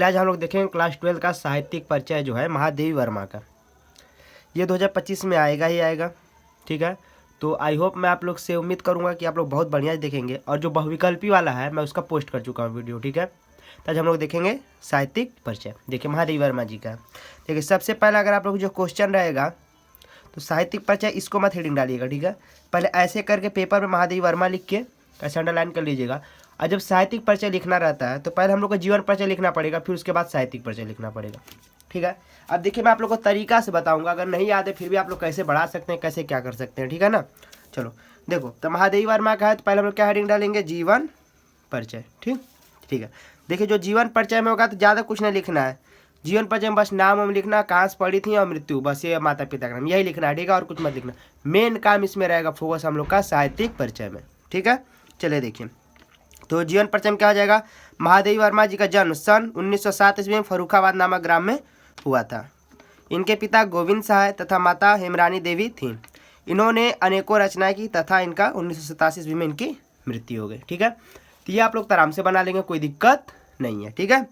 आज हम लोग देखेंगे क्लास 12 का साहित्यिक परिचय जो है महादेवी वर्मा का। ये 2025 में आएगा ही आएगा, ठीक है। तो आई होप मैं आप लोग से उम्मीद करूंगा कि आप लोग बहुत बढ़िया देखेंगे। और जो बहुविकल्पी वाला है मैं उसका पोस्ट कर चुका हूँ वीडियो, ठीक है। तो आज हम लोग देखेंगे साहित्यिक परिचय। देखिए महादेवी वर्मा जी का। देखिए सबसे पहले अगर आप लोग जो क्वेश्चन रहेगा तो साहित्यिक परिचय इसको मत हेडिंग डालिएगा, ठीक है। पहले ऐसे करके पेपर में महादेवी वर्मा लिख के ऐसे अंडरलाइन कर लीजिएगा। और जब साहित्यिक परिचय लिखना रहता है तो पहले हम लोग को जीवन परिचय लिखना पड़ेगा, फिर उसके बाद साहित्यिक परिचय लिखना पड़ेगा, ठीक है। अब देखिए मैं आप लोग को तरीका से बताऊंगा, अगर नहीं याद है फिर भी आप लोग कैसे बढ़ा सकते हैं, कैसे क्या कर सकते हैं, ठीक है ना। चलो देखो, तो महादेवी वर्मा का है तो पहले हम लोग क्या हेडिंग डालेंगे, जीवन परिचय, ठीक है। देखिए जो जीवन परिचय में होगा तो ज़्यादा कुछ नहीं लिखना है। जीवन परिचय में बस नाम हम लिखना, कहाँ से पढ़ी थी और मृत्यु, बस ये माता पिता का नाम, यही लिखना है, ठीक है। और कुछ मत लिखना। मेन काम इसमें रहेगा फोकस हम लोग का साहित्यिक परिचय में, ठीक है। चलिए देखिए, तो जीवन परिचय में क्या हो जाएगा, महादेवी वर्मा जी का जन्म सन 1907 ईस्वी में फर्रुखाबाद नामक ग्राम में हुआ था। इनके पिता गोविंद सहाय तथा माता हेमरानी देवी थीं। इन्होंने अनेकों रचनाएं की तथा इनका 1987 ईस्वी में इनकी मृत्यु हो गई, ठीक है। तो ये आप लोग आराम से बना लेंगे, कोई दिक्कत नहीं है, ठीक है।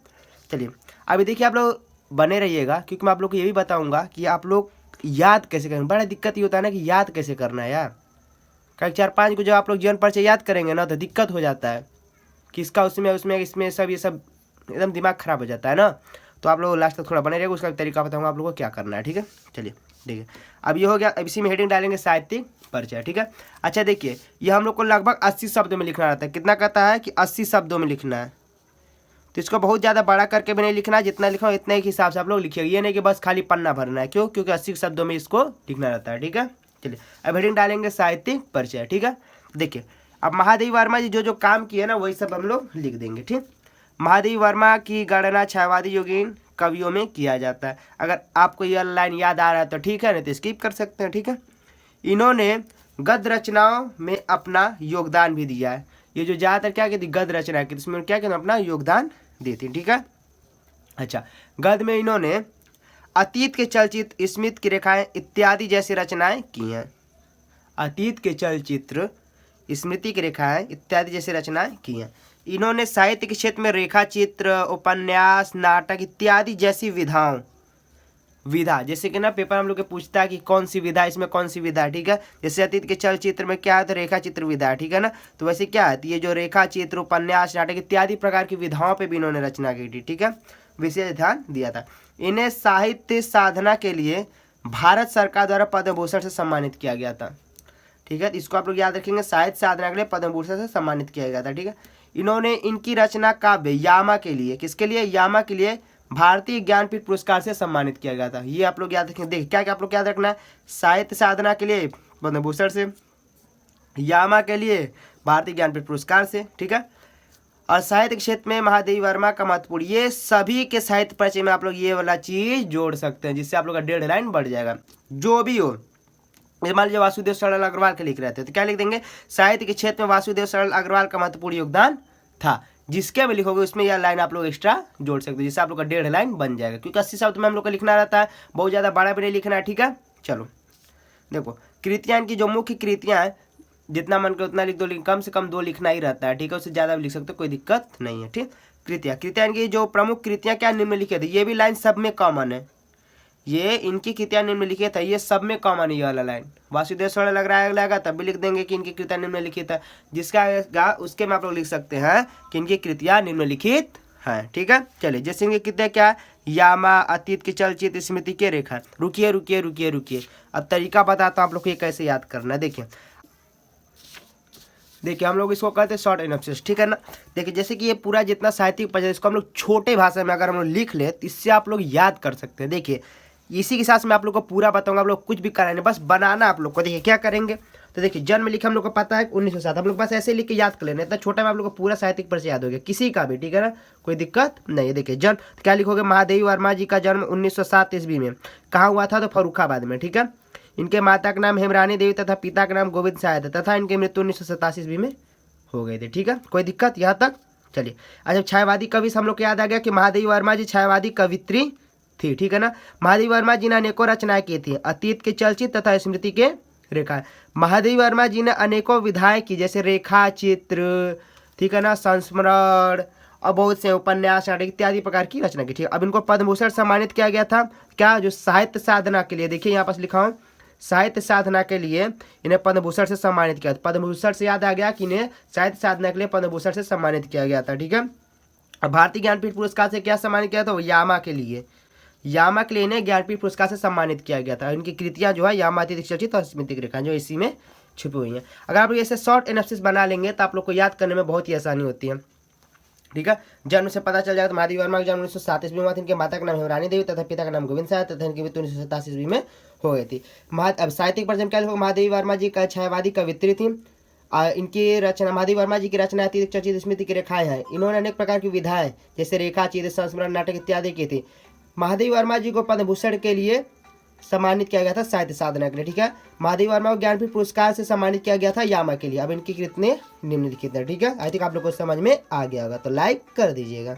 चलिए अभी देखिए आप लोग बने रहिएगा, क्योंकि मैं आप लोग को ये भी बताऊँगा कि आप लोग याद कैसे करेंगे। बड़ा दिक्कत ये होता है ना कि याद कैसे करना है यार। कई 4-5 को जब आप लोग जीवन परिचय याद करेंगे ना तो दिक्कत हो जाता है कि इसका उसमें उसमें इसमें सब ये सब एकदम दिमाग खराब हो जाता है ना। तो आप लोग लास्ट तक थोड़ा बने रहिएगा, उसका तरीका बताऊंगा आप लोगों को क्या करना है, ठीक है। चलिए देखिए, अब ये हो गया। अब इसी में हेडिंग डालेंगे साहित्यिक परिचय, ठीक है। अच्छा देखिए, ये हम लोग को लगभग 80 शब्दों में लिखना रहता है। कितना कहता है कि 80 शब्दों में लिखना है। तो इसको बहुत ज़्यादा बड़ा करके भी नहीं लिखना है, जितना लिखा हो इतने के हिसाब से आप लोग लिखिएगा। ये नहीं कि बस खाली पन्ना भरना है, क्यों, क्योंकि 80 शब्दों में इसको लिखना रहता है, ठीक है। चलिए अब हेडिंग डालेंगे साहित्यिक परिचय, ठीक है। देखिए अब महादेवी वर्मा जी जो जो काम किए ना वही सब हम लोग लिख देंगे, ठीक। महादेवी वर्मा की गणना छायावादी योगीन कवियों में किया जाता है। अगर आपको यह लाइन याद आ रहा है तो ठीक है, नहीं तो स्किप कर सकते हैं, ठीक है। इन्होंने गद्य रचनाओं में अपना योगदान भी दिया है। ये जो ज़्यादातर क्या कहती गद्य रचना की, इसमें क्या कहते अपना योगदान देती, ठीक है। अच्छा, गद्य में इन्होंने अतीत के चलचित्र, स्मृति की रेखाएं इत्यादि जैसी रचनाएं की हैं। अतीत के चलचित्र, स्मृति की रेखाएं इत्यादि जैसी रचनाएं की हैं। इन्होंने साहित्य के क्षेत्र में रेखा चित्र, उपन्यास, नाटक इत्यादि जैसी विधा जैसे कि ना पेपर हम लोग के पूछता है कि कौन सी विधा, इसमें कौन सी विधा, ठीक है। जैसे अतीत के चलचित्र में क्या है तो रेखा चित्र विधा, ठीक है ना। तो वैसे क्या है, ये जो रेखा चित्र, उपन्यास, नाटक इत्यादि प्रकार की विधाओं पे भी इन्होंने रचना की थी, ठीक है। विशेष ध्यान दिया था। इन्हें साहित्य साधना के लिए भारत सरकार द्वारा पद्म भूषण से सम्मानित किया गया था, ठीक है। इसको आप लोग याद रखेंगे, साहित्य साधना के लिए पद्म भूषण से सम्मानित किया गया था, ठीक है। इन्होंने इनकी रचना काव्य यामा के लिए, किसके लिए, यामा के लिए भारतीय ज्ञानपीठ पुरस्कार से सम्मानित किया गया था। ये आप लोग याद रखेंगे। देखिए क्या क्या आप लोग याद रखना है, साहित्य साधना के लिए पद्म भूषण से, यामा के लिए भारतीय ज्ञानपीठ पुरस्कार से, ठीक है। और साहित्य क्षेत्र में महादेवी वर्मा का महत्वपूर्ण, ये सभी के साहित्य परिचय में आप लोग ये वाला चीज जोड़ सकते हैं, जिससे आप लोग का 1.5 लाइन बढ़ जाएगा। जो भी हो, मान लीजिए वासुदेव सरल अग्रवाल के लिख रहे थे तो क्या लिख देंगे, साहित्य के क्षेत्र में वासुदेव सरल अग्रवाल का महत्वपूर्ण योगदान था। जिसके में लिखोगे उसमें यह लाइन आप लोग एक्स्ट्रा जोड़ सकते हो, जिससे आप लोग का 1.5 लाइन बन जाएगा। क्योंकि 80 शब्द में हम लोग को लिखना रहता है, बहुत ज़्यादा बड़ा भी नहीं लिखना है, ठीक है। चलो देखो, कृतियाँ इनकी जो मुख्य कृतियाँ हैं, जितना मन करे उतना लिख दो, लेकिन कम से कम 2 लिखना ही रहता है, ठीक है। उससे ज़्यादा भी लिख सकते हो, कोई दिक्कत नहीं है, ठीक। कृतियाँ इनकी जो प्रमुख कृतियाँ क्या निम्नलिखित है, ये भी लाइन सब में कॉमन है। ये इनकी कृतियाँ निम्नलिखित है, ये सब में कॉमन है ये वाला लाइन। वासुदेव सरल लग रहा है तब भी लिख देंगे कि इनकी कृतियाँ निम्नलिखित है। जिसका आएगा उसके में आप लोग लिख सकते हैं कि इनकी कृतियाँ निम्नलिखित हैं, ठीक है। चलिए जैसे इनकी कृतियाँ क्या, यामा, अतीत के चलचित्र, स्मृति के रेखा। रुकिए, अब तरीका बताता हूँ आप लोग को ये कैसे याद करना है। देखिए हम लोग इसको कहते हैं शॉर्ट एनालिसिस, ठीक है ना। देखिए जैसे कि ये पूरा जितना साहित्यिक परिचय इसको हम लोग छोटे भाषा में अगर हम लोग लिख ले तो इससे आप लोग याद कर सकते हैं। देखिए इसी के साथ मैं आप लोग को पूरा बताऊंगा, आप लोग कुछ भी कराएंगे, बस बनाना आप लोग को। देखिए क्या करेंगे, तो देखिए जन्म लिखे हम लोग को पता है 1907, हम लोग बस ऐसे लिख के याद कर लेना, इतना छोटा में आप लोग को पूरा साहित्यिक परिचय याद हो गया, किसी का भी, ठीक है ना, कोई दिक्कत नहीं है। देखिए जन्म तो क्या लिखोगे, महादेवी वर्मा जी का जन्म 1907 ईस्वी में कहाँ हुआ था, तो फर्रुखाबाद में, ठीक है। इनके माता का नाम हेमरानी देवी तथा पिता का नाम गोविंद सहाय था तथा इनकी मृत्यु 1987 ईस्वी में हो गई थी, ठीक है। कोई दिक्कत यहाँ तक, चलिए। अच्छा छायावादी कवि से हम लोग को याद आ गया कि महादेवी वर्मा जी छायावादी कवित्री थी, ठीक है ना। महादेवी वर्मा जी ने अनेकों रचनाएं की थी, अतीत के चलचित्र तथा स्मृति के रेखा। महादेवी वर्मा जी ने अनेकों विधाएं की, जैसे रेखा चित्र, ठीक है ना, संस्मरण और बहुत से उपन्यास नाटक इत्यादि प्रकार की रचना की। ठीक है, अब इनको पद्म भूषण सम्मानित किया गया था क्या, जो साहित्य साधना के लिए, देखिए यहाँ पास लिखा हूँ, साहित्य साधना के लिए इन्हें पद्म भूषण से सम्मानित किया। पद्म भूषण से याद आ गया कि इन्हें साहित्य साधना के लिए पद्म भूषण से सम्मानित किया गया था। ठीक है, अब भारतीय ज्ञानपीठ पुरस्कार से क्या सम्मानित किया था, यामा के लिए, यामा के लिए इन्हें ज्ञानपीठ पुरस्कार से सम्मानित किया गया था। इनकी कृतियां जो है यामातीत चर्चित और स्मृतिक रेखा जो इसी में छुपी हुई हैं। अगर आप लोग ऐसे शॉर्ट एनालिसिस बना लेंगे तो आप लोग को याद करने में बहुत ही आसानी होती है। ठीक है, जन्म से पता चल जाएगा तो महादेवी वर्मा का जन्म 1937 ईस्वी में हुआ था। इनके माता का नाम हेमरानी देवी तथा पिता का नाम गोविंद साहब तथा इनकी मृत्यु 1987 ईस्वी में हो गई थी। अब साहित्यिक परिचय क्या लिखो, महादेवी वर्मा जी का छायावादी कवित्री थी। इनकी रचना, महादेवी वर्मा जी की रचना अतीत चर्चित स्मृति की रेखाएं हैं। इन्होंने अनेक प्रकार की विधाएं जैसे रेखा चित्र संस्मरण नाटक इत्यादि की थी। महादेवी वर्मा जी को पद्म भूषण के लिए सम्मानित किया गया था साहित्य साधना के लिए। ठीक है, महादेवी वर्मा को ज्ञानपीठ पुरस्कार से सम्मानित किया गया था यामा के लिए। अब इनकी कितने निम्नलिखित है। ठीक है, आई थिंक आप लोग को समझ में आ गया होगा, तो लाइक कर दीजिएगा।